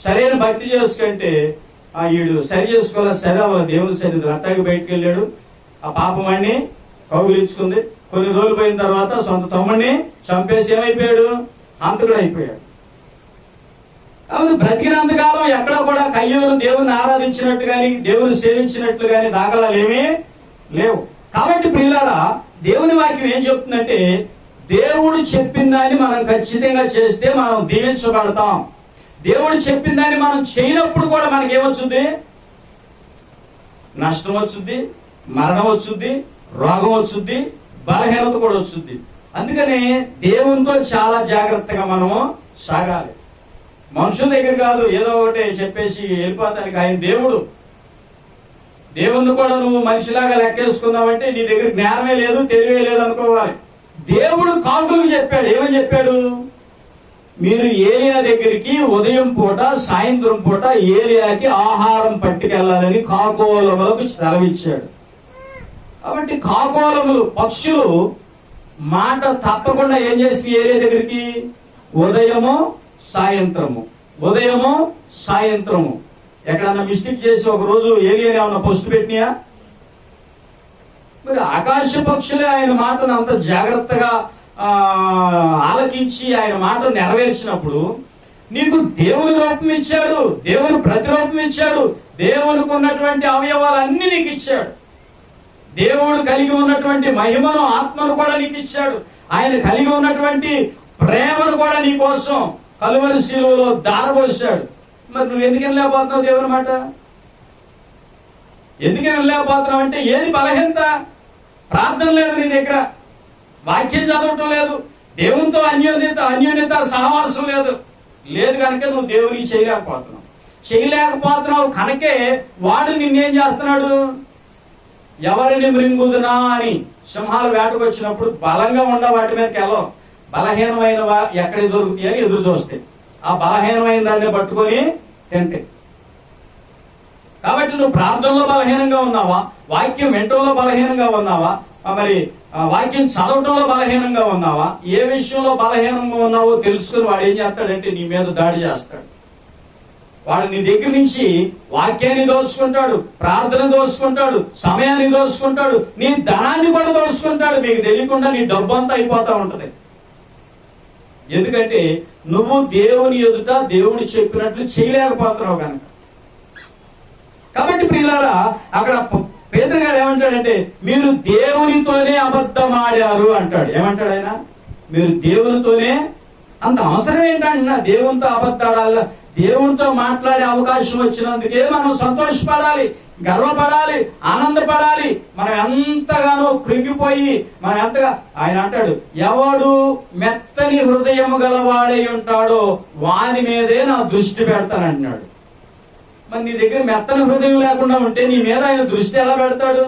సరైన భక్తి చేసుకుంటే వీడు సరి చేసుకోవాలి, సరే వాళ్ళ దేవుని సరిది అట్టాకి బయటకు వెళ్ళాడు. ఆ పాపం అన్ని కౌగులించుకుంది. కొన్ని రోజులు పోయిన తర్వాత సొంత తమ్ముడిని చంపేసి ఏమైపోయాడు, హంతకుడు అయిపోయాడు. కాబట్టి బ్రతికినంతకాలం ఎక్కడా కూడా కయ్యూరు దేవుని ఆరాధించినట్టు గాని దేవుని సేవించినట్లు గాని దాఖలాలు ఏమీ లేవు. కాబట్టి ప్రియులారా, దేవుని వాక్యం ఏం చెప్తుందంటే, దేవుడు చెప్పిన దాన్ని మనం ఖచ్చితంగా చేస్తే మనం దీవించబడతాం. దేవుడు చెప్పిన దాన్ని మనం చేయనప్పుడు కూడా మనకేమొచ్చుద్ది, నష్టం వచ్చుద్ది, మరణం వచ్చుద్ది, రోగం వచ్చుద్ది, బలహీనత కూడా వచ్చుద్ది. అందుకని దేవునితో చాలా జాగ్రత్తగా మనము సాగాలి. మనుషుల దగ్గర కాదు ఏదో ఒకటి చెప్పేసి వెళ్ళిపోతానికి. ఆయన దేవుడు. దేవుణ్ణి కూడా నువ్వు మనిషిలాగా లెక్కేసుకున్నావంటే నీ దగ్గర జ్ఞానమే లేదు, తెలివే లేదు అనుకోవాలి. దేవుడు కాకులకు చెప్పాడు. ఏమని చెప్పాడు? మీరు ఏలియా దగ్గరికి ఉదయం పూట సాయంత్రం పూట ఏలియాకి ఆహారం పట్టుకెళ్లాలని కాకోలములకు సెలవిచ్చాడు. కాబట్టి కాకోలములు పక్షులు మాట తప్పకుండా ఏం చేసి ఏలియా దగ్గరికి ఉదయము సాయంత్రము ఎక్కడన్నా మిస్టేక్ చేసి ఒక రోజు ఏలియాని ఏమన్నా పోస్ట్ పెట్టినాయా? మరి ఆకాశ పక్షులే ఆయన మాటను అంత జాగ్రత్తగా ఆలకించి ఆయన మాట నెరవేర్చినప్పుడు నీకు దేవుని రూపం ఇచ్చాడు, దేవుని ప్రతిరూపం ఇచ్చాడు, దేవునికి ఉన్నటువంటి అవయవాలన్నీ నీకు ఇచ్చాడు. దేవుడు కలిగి ఉన్నటువంటి మహిమను, ఆత్మను కూడా నీకు ఇచ్చాడు. ఆయన కలిగి ఉన్నటువంటి ప్రేమను కూడా నీ కోసం కలువరి శిలువలో దారబోసాడు. మరి నువ్వు ఎందుకు వెళ్ళలేకపోతున్నావు దేవుని మాట? ఎందుకు వెళ్ళలేకపోతున్నావు అంటే ఏది బలహీనత? ప్రార్థన లేదు నీ దగ్గర, వాక్యం చదవటం లేదు, దేవునితో అన్యోన్యత సహవాసం లేదు కనుక నువ్వు దేవునికి చేయలేకపోతున్నావు కనుకే వాడు నిన్నేం చేస్తున్నాడు? ఎవరిని మృంగుదునా అని సింహాలు వేటకు వచ్చినప్పుడు బలంగా ఉన్న వాటి మీదకి వెళ్ళవు, బలహీనమైన ఎక్కడ దొరుకుతాయి అని ఎదురు చూస్తాయి. ఆ బలహీనమైన దాన్ని పట్టుకొని తింటే. కాబట్టి నువ్వు ప్రార్థనలో బలహీనంగా ఉన్నావా, వాక్యం వినటంలో బలహీనంగా ఉన్నావా, మరి వాక్యం చదవటంలో బలహీనంగా ఉన్నావా, ఏ విషయంలో బలహీనంగా ఉన్నావో తెలుసుకుని వాడు ఏం చేస్తాడంటే నీ మీద దాడి చేస్తాడు. వాడు నీ దగ్గర నుంచి వాక్యాన్ని దోచుకుంటాడు, ప్రార్థన దోచుకుంటాడు, సమయాన్ని దోచుకుంటాడు, నీ ధనాన్ని కూడా దోచుకుంటాడు. మీకు తెలియకుండా నీ డబ్బు అంతా అయిపోతా ఉంటది. ఎందుకంటే నువ్వు దేవుని ఎదుట దేవుడు చెప్పినట్లు చేయలేకపోతున్నావు కనుక. కాబట్టి ప్రియులారా, అక్కడ పేతురు గారు ఏమంటాడంటే మీరు దేవునితోనే అబద్ధం ఆడారు అంటాడు. ఏమంటాడు ఆయన? మీరు దేవునితోనే. అంత అవసరం ఏంటంటున్నా దేవునితో అబద్ధాడాల? దేవునితో మాట్లాడే అవకాశం వచ్చినందుకే మనం సంతోషపడాలి, గర్వపడాలి, ఆనందపడాలి. మనం ఎంతగానో కృంగిపోయి మనం ఎంతగా, ఆయన అంటాడు ఎవడు మెత్తని హృదయము గలవాడై ఉంటాడో వాని మీదే నా దృష్టి పెడతానంటున్నాడు. మరి నీ దగ్గర మెత్తని హృదయం లేకుండా ఉంటే నీ మీద ఆయన దృష్టి ఎలా పెడతాడు?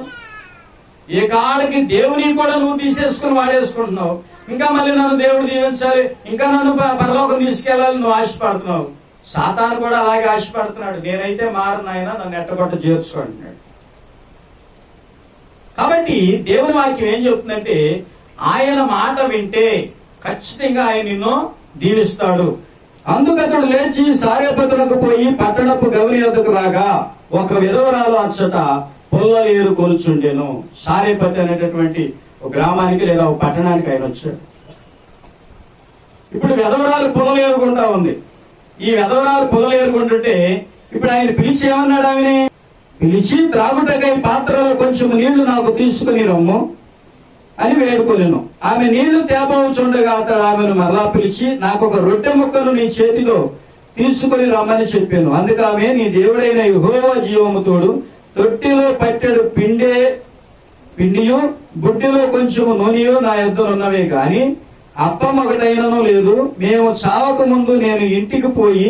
ఏ కాడికి దేవుని కూడా నువ్వు తీసేసుకుని వాడేసుకుంటున్నావు. ఇంకా మళ్ళీ నన్ను దేవుడు దీవించాలి, ఇంకా నన్ను పరలోకం తీసుకెళ్లాలని నువ్వు ఆశపడుతున్నావు. సాతాను కూడా అలాగే ఆశపడుతున్నాడు. నేనైతే మారను, ఆయన నన్ను ఎట్టగొట్ట చేర్చుకుంటున్నాడు. కాబట్టి దేవుని వాక్యం ఏం చెప్తుందంటే ఆయన మాట వింటే ఖచ్చితంగా ఆయన నిన్ను దీవిస్తాడు. అందుకతడు లేచి సారేపతులకు పోయి పట్టణపు గౌరి వద్దకు రాగా ఒక విధవరాలు అచ్చట పుల్లలు ఏరుకొలుచుండెను. సారేపతి అనేటటువంటి ఒక గ్రామానికి లేదా ఒక పట్టణానికి ఆయన వచ్చాడు. ఇప్పుడు విధవరాలు పుల్లలు ఏరుకుంటా ఉంది. ఈ విధవరాలు పుల్లలు ఏరుకుంటుంటే ఇప్పుడు ఆయన పిలిచి ఏమన్నాడు? ఆమెని పిలిచి త్రాగుటకై పాత్రలో కొంచెం నీళ్లు నాకు తీసుకుని రమ్ము అని వేడుకోలేను. ఆమె నీళ్లు తేబోచుండగా అతడు ఆమెను మరలా పిలిచి నాకు ఒక రొట్టె ముక్కను నీ చేతిలో తీసుకుని రమ్మని చెప్పాను. అందుకు ఆమె నీ దేవుడైన యెహోవా జీవము తోడు తొట్టిలో పట్టెడు పిండియు బుడ్డిలో కొంచెము నూనెయో నా యొద్ద ఉన్నవే గాని అప్పం ఒకటైనను లేదు. మేము చావక ముందు నేను ఇంటికి పోయి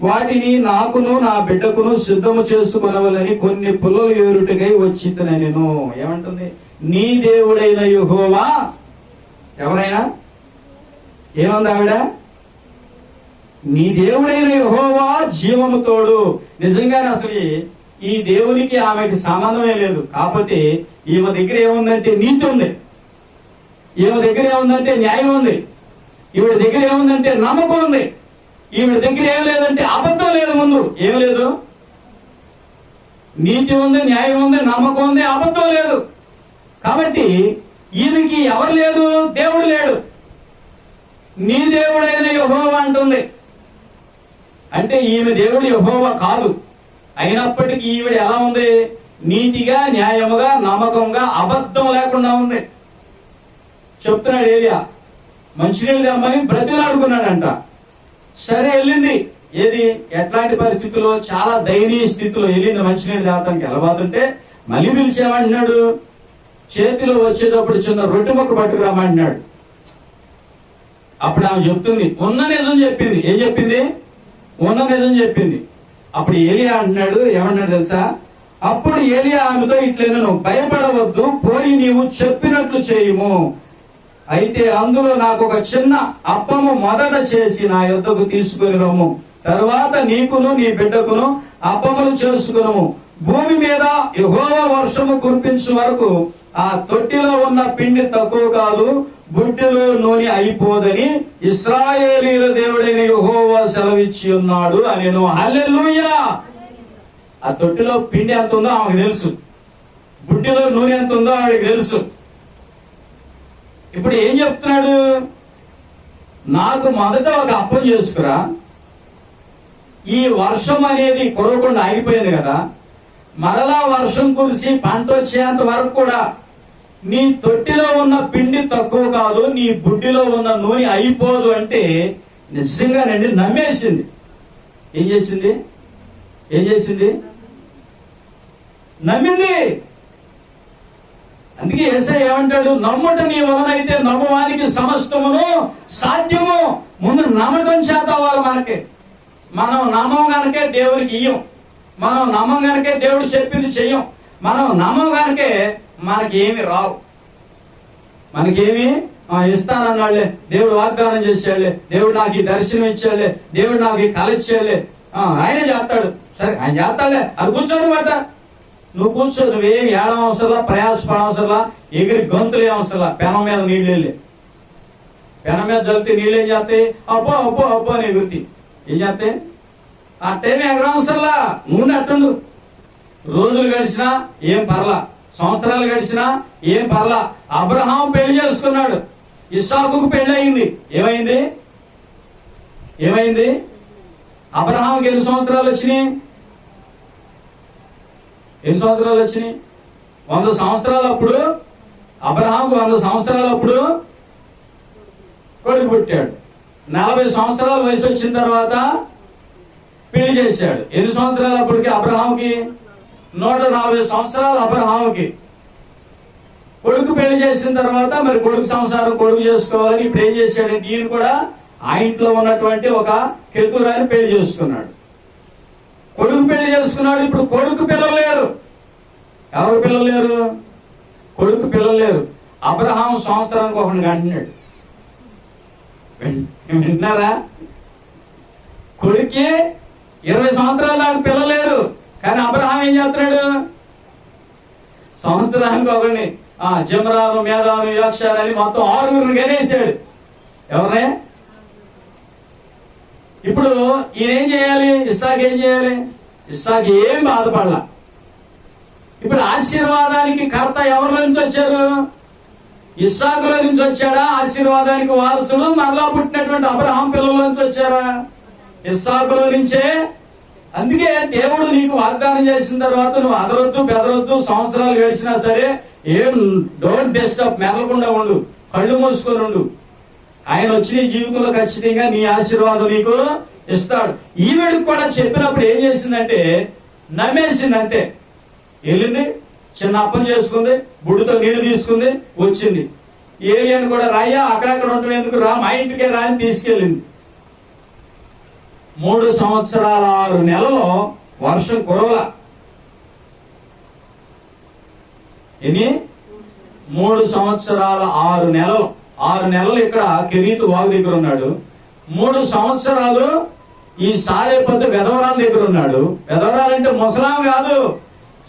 వాటిని నాకును నా బిడ్డకును సిద్ధము చేసుకొనవలని కొన్ని పుల్లలు ఏరుటకై వచ్చిందని నేను. ఏమంటుంది? నీ దేవుడైన యెహోవా. ఎవరైనా ఏమంది ఆవిడ? నీ దేవుడైన యెహోవా జీవము తోడు. నిజంగానే అసలు ఈ దేవునికి ఆమెకి సంబంధమే లేదు. కాకపోతే ఈమె దగ్గర ఏముందంటే నీతి ఉంది, ఈమె దగ్గర ఏముందంటే న్యాయం ఉంది, ఈవిడ దగ్గర ఏముందంటే నమ్మకం ఉంది, ఈవిడ దగ్గర ఏం లేదంటే అబద్ధం లేదు ముందు ఏం లేదు, నీతి ఉంది, న్యాయం ఉంది, నమ్మకం ఉంది, అబద్ధం లేదు. కాబట్టి ఈమెకి ఎవరు లేరు? దేవుడు లేడు. నీ దేవుడైన యెహోవా అంటుంది. అంటే ఈమె దేవుడు యెహోవా కాదు. అయినప్పటికీ ఈవిడ ఎలా ఉంది? నీతిగా, న్యాయముగా, నమ్మకంగా, అబద్ధం లేకుండా ఉంది. చెప్తున్నాడు ఏలియా, మంచినీళ్ళు తెమ్మని బ్రతిలాడుకున్నాడంట. సరే వెళ్ళింది. ఏది ఎట్లాంటి పరిస్థితుల్లో? చాలా దయనీయ స్థితిలో వెళ్ళింది. మంచినీళ్ళు తేవడానికి వెళ్ళబోతుంటే మళ్ళీ పిలిచేమంటున్నాడు. చేతిలో వచ్చేటప్పుడు చిన్న రొట్టె ముక్క పట్టుకురామంటున్నాడు. అప్పుడు ఆమె చెప్తుంది, ఉన్న నిజం చెప్పింది. ఏం చెప్పింది? ఉన్న నిజం చెప్పింది. అప్పుడు ఏలియా అంటున్నాడు, ఏమన్నాడు తెలుసా? అప్పుడు ఏలియా ఆమెతో ఇట్లనెను, భయపడవద్దు, పోయి నీవు చెప్పినట్లు చేయుము. అయితే అందులో నాకు ఒక చిన్న అప్పము మొదట చేసి నా యొద్దకు తీసుకుని రమ్ము. తరువాత నీకును నీ బిడ్డకును అప్పములు చేసుకును. భూమి మీద యెహోవా వర్షము కురిపించు వరకు ఆ తొట్టిలో ఉన్న పిండి తక్కువ కాదు, బుడ్డిలో నూనె అయిపోదని ఇశ్రాయేలీయుల దేవుడైన యెహోవా సెలవిచ్చి ఉన్నాడు అనెను. హల్లెలూయా! ఆ తొట్టిలో పిండి ఎంత ఉందో ఆమెకు తెలుసు, బుడ్డిలో నూనె ఎంత ఉందో ఆవిడకి తెలుసు. ఇప్పుడు ఏం చెప్తున్నాడు? నాకు మొదట ఒక అప్పం చేసుకురా, ఈ వర్షం అనేది కురవకుండా ఆగిపోయింది కదా, మరలా వర్షం కురిసి పంట వచ్చేంత వరకు కూడా నీ తొట్టిలో ఉన్న పిండి తక్కువ కాదు, నీ బుడ్డిలో ఉన్న నూనె అయిపోదు అంటే నిజంగానండి నమ్మేసింది. ఏం చేసింది? ఏం చేసింది? నమ్మింది. అందుకే యేసయ్య ఏమంటాడు? నమ్ముట నీ వలనైతే నమ్మువానికి సమస్తమును సాధ్యము. ముందు నమ్మటం చేత అవ్వాలి మనకి. మనం నమ్మం గనకే దేవునికి ఇయ్యం, మనం నమ్మం గనకే దేవుడు చెప్పింది చెయ్యం, మనం నమ్మం గనకే మనకి ఏమి రావు. మనకేమి ఇస్తానన్నాళ్లే, దేవుడు వాగ్దానం చేసాడులే, దేవుడు నాకు ఈ దర్శనం ఇచ్చాడులే, దేవుడు నాకు ఈ కళ ఇచ్చాడులే, ఆయన చేస్తాడు. సరే ఆయన చేస్తాడులే, అది కూర్చోనమాట. నువ్వు కూర్చో, నువ్వేమి ఏడం అవసరంలా, ప్రయాసపడవసరంలా, ఎగిరి గొంతులు ఏమవసరంలా. పెనం మీద నీళ్ళు వెళ్ళి, పెనం మీద చల్లితే నీళ్ళు ఏం చేస్తాయి? అబ్బో అబ్బో అబ్బో అని ఎగురుతాయి. ఏం చేస్తాయి? ఆ టైం ఎగరవసరంలా, నూనె అట్టుండు. రోజులు గడిచినా ఏం పర్లా, సంవత్సరాలు గడిచినా ఏం పర్లా. అబ్రహాం పెళ్లి చేసుకున్నాడు, ఇస్సాకుకు పెళ్లి అయింది. ఏమైంది? ఏమైంది? అబ్రహాంకి ఎన్ని సంవత్సరాలు వచ్చినాయి? ఎన్ని సంవత్సరాలు వచ్చినాయి? 100 సంవత్సరాలు. అప్పుడు అబ్రహాంకు 100 సంవత్సరాలు అప్పుడు కొడుకు పుట్టాడు. 40 సంవత్సరాల వయసు వచ్చిన తర్వాత పెళ్లి చేశాడు. ఎన్ని సంవత్సరాలు అప్పటికి అబ్రహాంకి? 140 సంవత్సరాలు అబ్రహాంకి. కొడుకు పెళ్లి చేసిన తర్వాత మరి కొడుకు సంసారం కొడుకు చేసుకోవాలని ఇప్పుడు ఏం చేశాడంటే ఈయన కూడా ఆ ఇంట్లో ఉన్నటువంటి ఒక కెతురాని పెళ్లి చేసుకున్నాడు. కొడుకు పెళ్లి చేసుకున్నాడు. ఇప్పుడు కొడుకు పిల్లలు లేరు. ఎవరు పిల్లలు లేరు? కొడుకు పిల్లలు లేరు. అబ్రహాం సంవత్సరానికి ఒకరిని అంటున్నాడు. వింటున్నారా? కొడుక్కి 20 సంవత్సరాలు నాకు పిల్లలు లేరు, కానీ అబ్రహాం ఏం చేస్తున్నాడు? సంవత్సరానికి ఒకరిని జమరాను, మేధాను, యోక్షాను అని మొత్తం 6 గనేసాడు. ఎవరినే? ఇప్పుడు ఈయన ఏం చేయాలి? ఇస్సాకు ఏం చేయాలి? ఇస్సాకు ఏం బాధపడలా. ఇప్పుడు ఆశీర్వాదానికి కర్త ఎవరిలో నుంచి వచ్చారు? ఇస్సాకులో నుంచి వచ్చాడా? ఆశీర్వాదానికి వారసుడు మరలా పుట్టినటువంటి అబ్రహాం పిల్లల నుంచి వచ్చారా? ఇస్సాకులో నుంచే. అందుకే దేవుడు నీకు వాగ్దానం చేసిన తర్వాత నువ్వు అదరొద్దు బెదరొద్దు, సంవత్సరాలు గడిచినా సరే ఏం డోంట్ డిస్టర్బ్, మెదలకుండా ఉండు, కళ్ళు మూసుకొని ఉండు. ఆయన వచ్చి నీ జీవితంలో ఖచ్చితంగా నీ ఆశీర్వాదం నీకు ఇస్తాడు. ఈవిడికి కూడా చెప్పినప్పుడు ఏం చేసిందంటే నమ్మేసింది. అంతే, వెళ్ళింది, చిన్న అప్పం చేసుకుంది, బుడ్డుతో నీళ్లు తీసుకుంది, వచ్చింది. ఏలియాని కూడా రాయ్యా అక్కడక్కడ ఉండటం ఎందుకు, రా మా ఇంటికే రా అని తీసుకెళ్ళింది. 3 సంవత్సరాల 6 నెలలో వర్షం కురవల. ఎన్ని? 3 సంవత్సరాల 6 నెలలు. 6 నెలలు ఇక్కడ కెరీతు వాగు దగ్గర ఉన్నాడు. 3 సంవత్సరాలు ఈ సారేపద్దు వెధవరాల దగ్గర ఉన్నాడు. వెధవరాలంటే ముసలాం కాదు,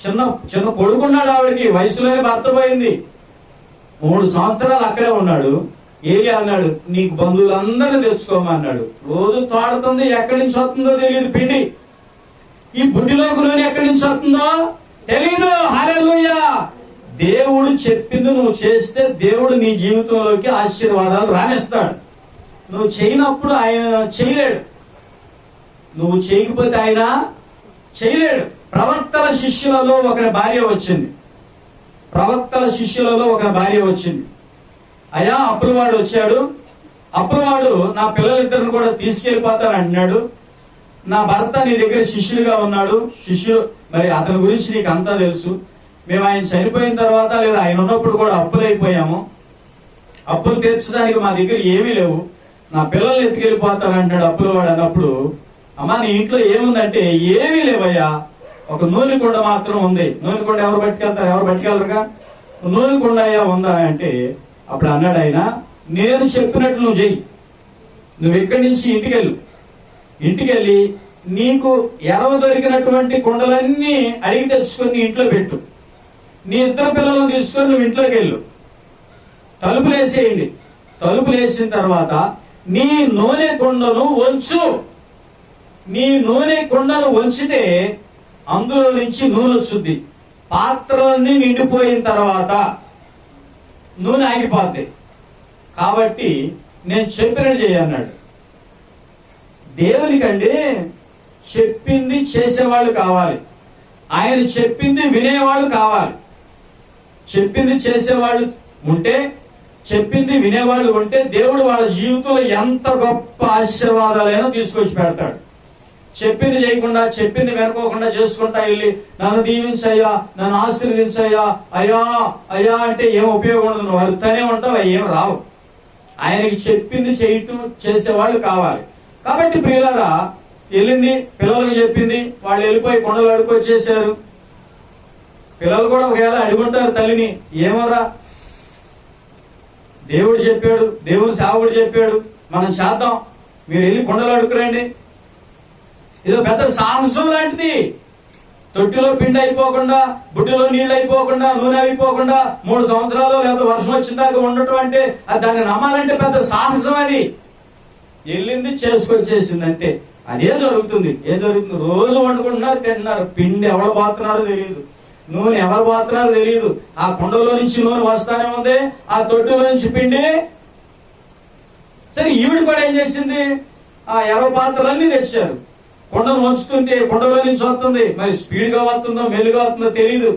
చిన్న చిన్న కొడుకున్నాడు. ఆవిడికి వయసులోనే భర్త పోయింది. 3 సంవత్సరాలు అక్కడే ఉన్నాడు. ఏలియా అన్నాడు, నీకు బంధువులందరినీ తెచ్చుకోమన్నాడు. రోజు తోడుతుంది, ఎక్కడి నుంచి వస్తుందో తెలియదు పిండి. ఈ బుడ్డిలోకి నూనె ఎక్కడి నుంచి వస్తుందో తెలీదు. హల్లెలూయా. దేవుడు చెప్పింది నువ్వు చేస్తే దేవుడు నీ జీవితంలోకి ఆశీర్వాదాలు రాణిస్తాడు. నువ్వు చేయనప్పుడు ఆయన చేయలేడు, నువ్వు చేయకపోతే ఆయన చేయలేడు. ప్రవక్తల శిష్యులలో ఒకరి భార్య వచ్చింది. అయ్యా అప్పులవాడు వచ్చాడు, అప్పులవాడు నా పిల్లలిద్దరిని కూడా తీసుకెళ్లిపోతాను అంటున్నాడు. నా భర్త నీ దగ్గర శిష్యుడిగా ఉన్నాడు. శిష్యుడు మరి అతని గురించి నీకు అంతా తెలుసు. మేము ఆయన చనిపోయిన తర్వాత లేదా ఆయన ఉన్నప్పుడు కూడా అప్పులైపోయాము. అప్పులు తీర్చడానికి మా దగ్గర ఏమీ లేవు. నా పిల్లల్ని ఎత్తుకెళ్ళిపోతాను అంటాడు అప్పులవాడు. అన్నప్పుడు అమ్మా నీ ఇంట్లో ఏముందంటే ఏమీ లేవయ్యా, ఒక నూనె కుండ మాత్రం ఉంది. నూనె కుండ ఎవరు పట్టుకెళ్తారు? ఎవరు పట్టుకెళ్ళరుగా. నూనె కుండ అయ్యా ఉందా అంటే అప్పుడు అన్నాడు ఆయన, నేను చెప్పినట్టు నువ్వు చెయ్యి. నువ్వు ఇక్కడి నుంచి ఇంటికెళ్ళి నీకు ఎరవ దొరికినటువంటి కుండలన్నీ అడిగి తెచ్చుకొని ఇంట్లో పెట్టు. నీ ఇద్దరు పిల్లలను తీసుకొని నువ్వు ఇంట్లోకి వెళ్ళు. తలుపులేసేయండి. తలుపులేసిన తర్వాత నీ నూనె కుండను వంచు. నీ నూనె కుండను వంచితే అందులో నుంచి నూనె వచ్చుద్ది. పాత్రలన్నీ నిండిపోయిన తర్వాత నూనె ఆగిపోద్ది. కాబట్టి నేను చెప్పినట్టు చేయన్నాడు. దేవునికండి చెప్పింది చేసేవాళ్ళు కావాలి, ఆయన చెప్పింది వినేవాళ్ళు కావాలి. చెప్పింది చేసేవాళ్ళు ఉంటే, చెప్పింది వినేవాళ్ళు ఉంటే దేవుడు వాళ్ళ జీవితంలో ఎంత గొప్ప ఆశీర్వాదాలైనా తీసుకొచ్చి పెడతాడు. చెప్పింది చేయకుండా, చెప్పింది వెనుకోకుండా చేసుకుంటా వెళ్ళి నన్ను దీవించయ్యా, నన్ను ఆశీర్వదించయ్యా, అయ్యా అయ్యా అంటే ఏం ఉపయోగం ఉండదు. నువ్వు అరుతూనే ఉంటావు, అవి ఏం రావు. ఆయనకి చెప్పింది చేయటం చేసేవాళ్ళు కావాలి. కాబట్టి ప్రియులారా, వెళ్ళింది, పిల్లలకు చెప్పింది, వాళ్ళు వెళ్ళిపోయి కొండలు అడుకొచ్చేసారు. పిల్లలు కూడా ఒకవేళ అడుగుంటారు తల్లిని, ఏమోరా దేవుడు చెప్పాడు, దేవుడు సేవకుడు చెప్పాడు, మనం చేద్దాం, మీరు వెళ్ళి కొండలు అడుగురండి. ఇదో పెద్ద సాహసం లాంటిది. తొట్టిలో పిండి అయిపోకుండా, బుడ్డిలో నీళ్లు అయిపోకుండా, నూనె అయిపోకుండా 3 సంవత్సరాలు లేదా వర్షం వచ్చిన దాకా ఉండటం అంటే దాన్ని నమ్మాలంటే పెద్ద సాహసం. అది వెళ్ళింది, చేసుకొచ్చేసింది, అంతే. అదే జరుగుతుంది. ఏం జరుగుతుంది? రోజు వండుకుంటున్నారు, తింటున్నారు. పిండి ఎవరు పోతున్నారో తెలియదు, నూనె ఎవరు పోతున్నారో తెలియదు. ఆ కుండలో నుంచి నూనె వస్తానే ఉంది, ఆ తొట్టిలో నుంచి పిండి. సరే, ఈవిడ కూడా ఏం చేసింది? ఆ 20 పాత్రలన్నీ తెచ్చారు. కుండను వంచుతుంటే కుండలో నుంచి వస్తుంది. మరి స్పీడ్ గా వస్తుందో మెల్లుగా వస్తుందో తెలియదు.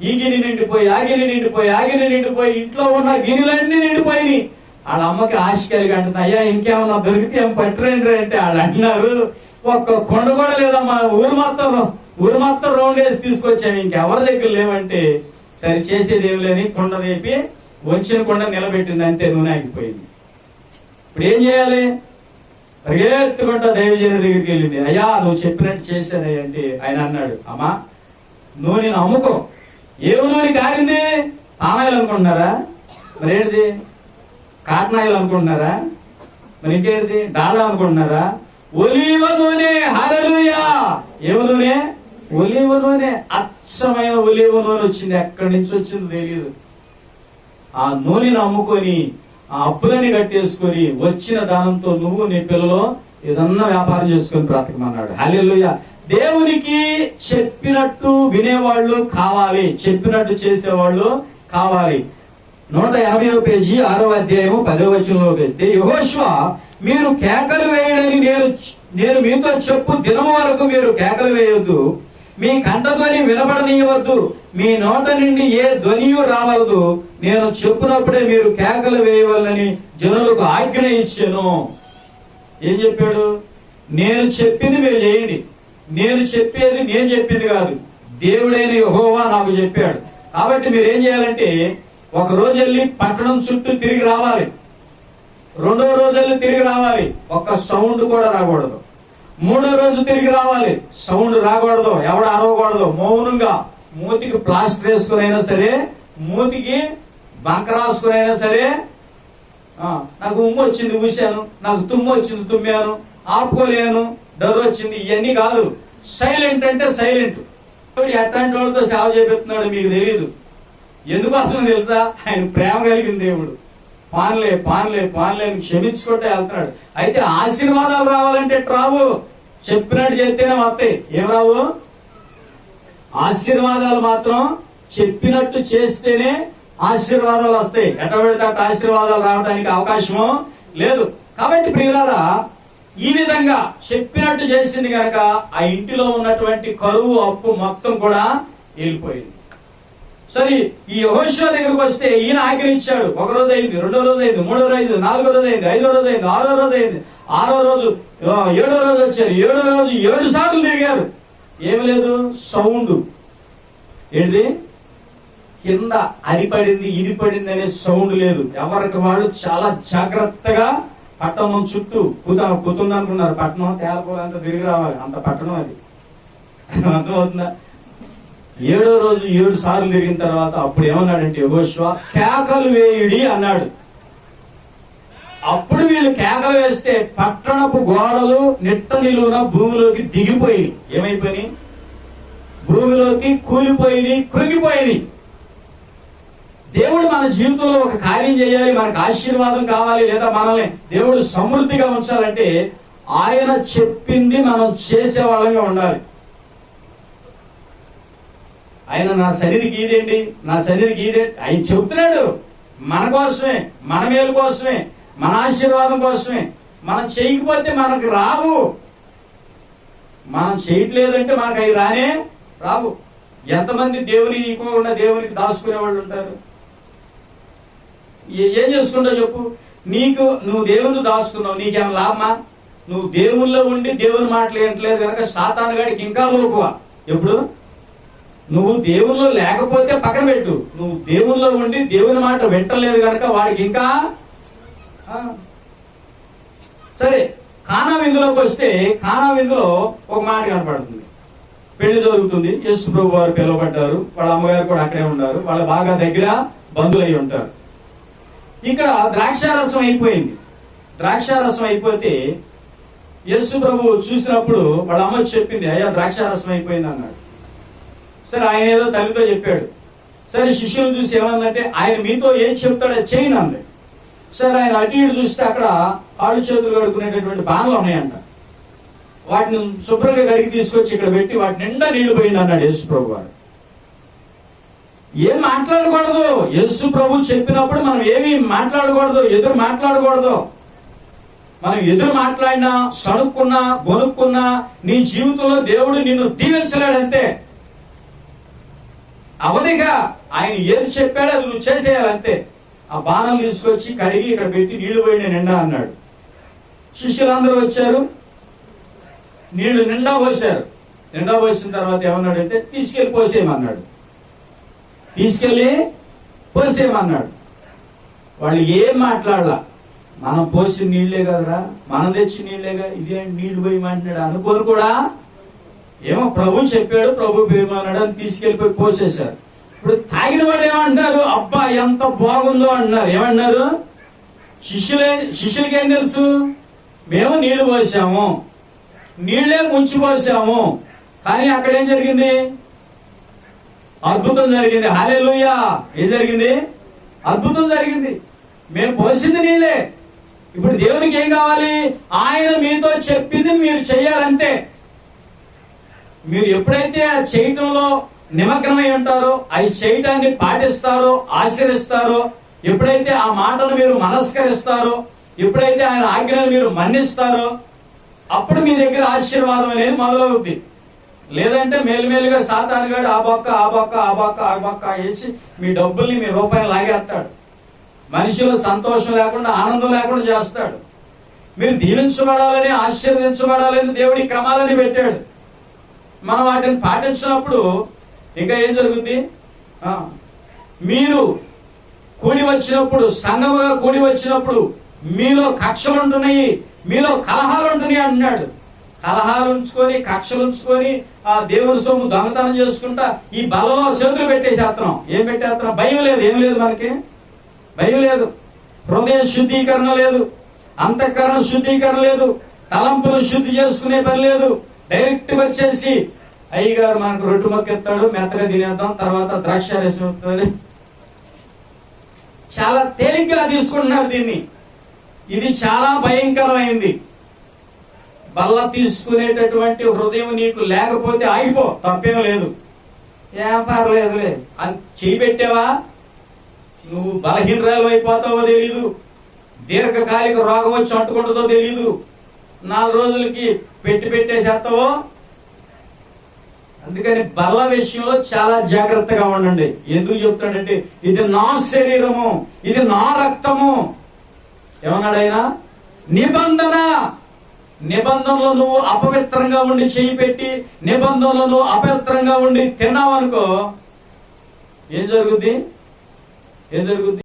ఈ గిన్నె నిండిపోయి, ఆ గిన్నె నిండిపోయి, ఆ గిన్నె నిండిపోయి, ఇంట్లో ఉన్న గిన్నెలన్నీ నిండిపోయినాయి. వాళ్ళ అమ్మకి ఆశ కలిగి అంటుంది, అయ్యా ఇంకేమన్నా దొరికితే ఏం పట్టరండి అంటే వాళ్ళు అంటున్నారు, ఒక్క కొండ కూడా లేదమ్మా, ఊరు మొత్తం రౌండ్ వేసి తీసుకొచ్చాము, ఇంకెవరి దగ్గర లేవంటే సరే చేసేది ఏం లేని కొండ తెప్పి వంచిన కొండ నిలబెట్టింది, అంతే. నూనె ఆగిపోయింది. ఇప్పుడు ఏం చేయాలి? పరిగెత్తుకుంటా దైవజనుడి దగ్గరికి వెళ్ళింది. అయ్యా నువ్వు చెప్పినట్టు చేశానయ్య అంటే ఆయన అన్నాడు, అమ్మా నూనెను అమ్ముకో. ఏం నూనె కారింది? పామాయిల్ అనుకుంటున్నారా? మరేంటిది? కాటన్ ఆయిల్ అనుకుంటున్నారా? మరి ఇంకేంటిది? డాలా అనుకుంటున్నారా? ఒలీవ నూనె. హల్లెలూయా. ఏవ నూనె? ఒలీవ నూనె. అచ్చమైన ఒలీవ నూనె వచ్చింది. ఎక్కడి నుంచి వచ్చిందో తెలియదు. ఆ నూనెను అమ్ముకొని ఆ అప్పులని కట్టేసుకొని వచ్చిన దానంతో నువ్వు నీ పిల్లలు ఏదన్నా వ్యాపారం చేసుకొని బ్రతకమన్నాడు. హల్లెలూయా. దేవునికి చెప్పినట్టు వినేవాళ్ళు కావాలి, చెప్పినట్టు చేసేవాళ్ళు కావాలి. 180వ పేజీ 6వ అధ్యాయము 10వ వచనంలో వెళ్తే, యెహోషువ మీరు కేకలు వేయడని నేను మీతో చెప్పు దినం వరకు మీరు కేకలు వేయొద్దు, మీ కంఠధ్వని వినబడనీయవద్దు, మీ నోట నుండి ఏ ధ్వనియు రావద్దు, నేను చెప్పినప్పుడే మీరు కేకలు వేయవలనని జనులకు ఆజ్ఞ ఇచ్చాను. ఏం చెప్పాడు? నేను చెప్పింది మీరు చేయండి. నేను చెప్పేది నేను చెప్పింది కాదు, దేవుడైన యెహోవా నాకు చెప్పాడు. కాబట్టి మీరు ఏం చేయాలంటే, ఒక రోజు వెళ్ళి పట్టణం చుట్టూ తిరిగి రావాలి, 2వ రోజు వెళ్ళి తిరిగి రావాలి, ఒక్క సౌండ్ కూడా రాకూడదు. 3వ రోజు తిరిగి రావాలి, సౌండ్ రాకూడదు, ఎవడు అరవకూడదు, మౌనంగా. మూతికి ప్లాస్టర్ వేసుకుని అయినా సరే, మూతికి బంక రాసుకుని అయినా సరే, నాకు ఉమ్ము వచ్చింది ఊశాను, నాకు తుమ్ము వచ్చింది తుమ్మాను, ఆపుకోలేను, డర్రు వచ్చింది, ఇవన్నీ కాదు. సైలెంట్ అంటే సైలెంట్. ఎట్లాంటి వాళ్ళతో సేవ చేపిస్తున్నాడు మీకు తెలియదు. ఎందుకోసం తెలుసా? ఆయన ప్రేమ కలిగిన దేవుడు. పాన్లే అని క్షమించుకుంటే వెళ్తున్నాడు. అయితే ఆశీర్వాదాలు రావాలంటే రావు, చెప్పినట్టు చేస్తేనే వస్తాయి, ఏం రావు. ఆశీర్వాదాలు మాత్రం చెప్పినట్టు చేస్తేనే ఆశీర్వాదాలు వస్తాయి. ఎట్ట పెడితే అట్ట ఆశీర్వాదాలు రావడానికి అవకాశము లేదు. కాబట్టి ప్రియులారా, ఈ విధంగా చెప్పినట్టు చేసింది కనుక ఆ ఇంటిలో ఉన్నటువంటి కరువు అప్పు మొత్తం కూడా వెళ్ళిపోయింది. సరే, ఈ యెహోషువ దగ్గరకు వస్తే ఈయన ఆజ్ఞనిచ్చాడు. ఒక రోజు అయింది, రెండో రోజు అయింది, మూడో రోజు అయింది, నాలుగో రోజు అయింది, ఐదో రోజు అయింది, ఆరో రోజు అయింది, ఆరో రోజు, ఏడో రోజు వచ్చారు. ఏడో రోజు 7 సార్లు తిరిగారు. ఏమి లేదు, సౌండ్. ఏంటిది? కింద అడిపడింది ఇడిపడింది అనే సౌండ్ లేదు. ఎవరికి వాళ్ళు చాలా జాగ్రత్తగా పట్టణం చుట్టూ కుతుంది అనుకున్నారు. పట్టణం తేలపోలంతా తిరిగి రావాలి, అంత పట్టణం అది. అర్థమవుతుందా? 7వ రోజు 7 సార్లు తిరిగిన తర్వాత అప్పుడు ఏమన్నాడంటే యెహోషువ, కేకలు వేయుడి అన్నాడు. అప్పుడు వీళ్ళు కేకలు వేస్తే పట్టణపు గోడలు నిట్ట నిలువున భూమిలోకి దిగిపోయి, ఏమైపోయి? భూమిలోకి కూలిపోయి, కృంగిపోయి. దేవుడు మన జీవితంలో ఒక కార్యం చేయాలి, మనకు ఆశీర్వాదం కావాలి, లేదా మనల్ని దేవుడు సమృద్ధిగా ఉంచాలంటే ఆయన చెప్పింది మనం చేసే వాళ్ళంగా ఉండాలి. ఆయన నా సన్నిధికి ఇదేంటి, నా సన్నిధికి ఇదే ఆయన చెబుతున్నాడు. మన కోసమే, మన మేలు కోసమే, మన ఆశీర్వాదం కోసమే. మనం చేయకపోతే మనకు రావు. మనం చేయట్లేదంటే మనకు అవి రానే రావు. ఎంతమంది దేవుని ఇవ్వకుండా దేవునికి దాచుకునే వాళ్ళు ఉంటారు? ఏం చేసుకుంటావు చెప్పు? నువ్వు దేవుని దాచుకున్నావు, నీకేం లాభమా? నువ్వు దేవుల్లో ఉండి దేవుని మాటలు ఏంటలేదు కనుక సాతాను గాడికి ఇంకా లోకువ. ఎప్పుడు నువ్వు దేవుల్లో లేకపోతే పక్కన పెట్టు, నువ్వు దేవుల్లో ఉండి దేవుని మాట వింటలేదు కనుక వాడికి ఇంకా. సరే, కానా విందులోకి వస్తే కానా విందులో ఒక మాట కనపడుతుంది. పెళ్లి జరుగుతుంది, యేసు ప్రభు వారు పిలువబడ్డారు, వాళ్ళ అమ్మగారు కూడా అక్కడే ఉన్నారు, వాళ్ళ బాగా దగ్గర బంధువులై ఉంటారు. ఇక్కడ ద్రాక్షారసం అయిపోయింది. ద్రాక్షారసం అయిపోతే యేసు ప్రభు చూసినప్పుడు వాళ్ళ అమ్మ చెప్పింది, అయ్యా ద్రాక్షారసం అయిపోయింది అన్నాడు. సరే, ఆయన ఏదో తల్లితో చెప్పాడు. సరే, శిష్యులను చూసి ఏమందంటే, ఆయన మీతో ఏం చెప్తాడో చేయను అంది. సరే, ఆయన అటు ఇటు చూస్తే అక్కడ ఆడు చేతులు కడుక్కునేటటువంటి బాణలు ఉన్నాయంట. వాటిని శుభ్రంగా కడిగి తీసుకొచ్చి ఇక్కడ పెట్టి వాటి నిండా నీళ్లు పోయింది అన్నాడు యేసు ప్రభు వారు. ఏం మాట్లాడకూడదు. యేసు ప్రభు చెప్పినప్పుడు మనం ఏమి మాట్లాడకూడదు, ఎదురు మాట్లాడకూడదు. మనం ఎదురు మాట్లాడినా, సణుక్కున్నా, గొనుక్కున్నా నీ జీవితంలో దేవుడు నిన్ను దీవించలేడంతే. అవధిగా ఆయన ఏది చెప్పాడో అది నువ్వు చేసేయాలంతే. ఆ బాణం తీసుకొచ్చి కడిగి ఇక్కడ పెట్టి నీళ్లు పోయిన నిండా అన్నాడు. శిష్యులందరూ వచ్చారు, నీళ్లు నిండా పోసారు. నిండా పోసిన తర్వాత ఏమన్నాడంటే, తీసుకెళ్లి పోసేయమన్నాడు. తీసుకెళ్లి పోసేయమన్నాడు. వాళ్ళు ఏం మాట్లాడలా. మనం పోసిన నీళ్లే కదరా, మనం తెచ్చి నీళ్లేగా, ఇదే నీళ్లు పోయమంటున్నాడు అనుకోని కూడా ఏమో ప్రభు చెప్పాడు, ప్రభు పేరుమన్నాడు అని తీసుకెళ్లిపోయి పోసేశారు. ఇప్పుడు తాగిన వాళ్ళు ఏమంటున్నారు, అబ్బా ఎంత బాగుందో అంటున్నారు. ఏమన్నారు? శిష్యులకేం తెలుసు? మేము నీళ్లు పోసాము, నీళ్లే ముంచి పోసాము. కానీ అక్కడ ఏం జరిగింది? అద్భుతం జరిగింది. హల్లెలూయా! ఏం జరిగింది? అద్భుతం జరిగింది. మేము పోసింది నీళ్లే. ఇప్పుడు దేవునికి ఏం కావాలి? ఆయన మీతో చెప్పింది మీరు చెయ్యాలంతే. మీరు ఎప్పుడైతే ఆ చేయటంలో నిమగ్నమై ఉంటారో, అవి చేయటాన్ని పాటిస్తారో, ఆచరిస్తారో, ఎప్పుడైతే ఆ మాటను మీరు మనస్కరిస్తారో, ఎప్పుడైతే ఆయన ఆజ్ఞను మీరు మన్నిస్తారో, అప్పుడు మీ దగ్గర ఆశీర్వాదం అనేది మొదలవుద్ది. లేదంటే మేలుమేలుగా సాతానుగాడు ఆ బొక్క ఆ బొక్క ఆ బొక్క ఆ బొక్క వేసి మీ డబ్బుల్ని, మీ రూపాయలు లాగేస్తాడు. మనుషులు సంతోషం లేకుండా, ఆనందం లేకుండా చేస్తాడు. మీరు దీవించబడాలని, ఆశీర్వదించబడాలని దేవుడి క్రమాలని పెట్టాడు. మనం వాటిని పాటించినప్పుడు ఇంకా ఏం జరుగుద్ది? మీరు కూడి వచ్చినప్పుడు, సంఘముగా కూడి వచ్చినప్పుడు మీలో కక్షలు ఉంటున్నాయి, మీలో కలహాలు ఉంటున్నాయి అంటున్నాడు. కలహాలు ఉంచుకొని, కక్షలు ఉంచుకొని ఆ దేవుని సొమ్ము దొంగతనం చేసుకుంటా ఈ బలలో చేతులు పెట్టేసేస్తున్నాం. ఏం పెట్టేస్తున్నాం? భయం లేదు. ఏం లేదు, మనకి భయం లేదు. హృదయ శుద్ధీకరణ లేదు, అంతఃకరణ శుద్ధీకరణ లేదు, తలంపులు శుద్ధి చేసుకునే పని లేదు. డైరెక్ట్ వచ్చేసి అయ్యగారు మనకు రొట్టె మొక్కెత్తాడు, మెత్తగా తినేద్దాం, తర్వాత ద్రాక్ష రసం వస్తుంది. చాలా తేలిగ్గా తీసుకుంటున్నారు దీన్ని. ఇది చాలా భయంకరమైంది. బల్ల తీసుకునేటటువంటి హృదయం నీకు లేకపోతే ఆగిపో, తప్పేం లేదు. ఏం పర్లేదులే అని చేయి పెట్టావా, నువ్వు బలహీనరాలు అయిపోతావో తెలీదు, దీర్ఘకాలిక రోగం వచ్చి అంటుకుంటుందో తెలీదు, 4 రోజులకి పెట్టేసేస్తావో. అందుకని బల్ల విషయంలో చాలా జాగ్రత్తగా ఉండండి. ఎందుకు చెప్తాడంటే ఇది నా శరీరము, ఇది నా రక్తము. ఏమన్నాడు ఆయన? నిబంధనలో నువ్వు అపవిత్రంగా ఉండి చేయి పెట్టి, నిబంధనలో నువ్వు అపవిత్రంగా ఉండి తిన్నావనుకో, ఏం జరుగుద్ది?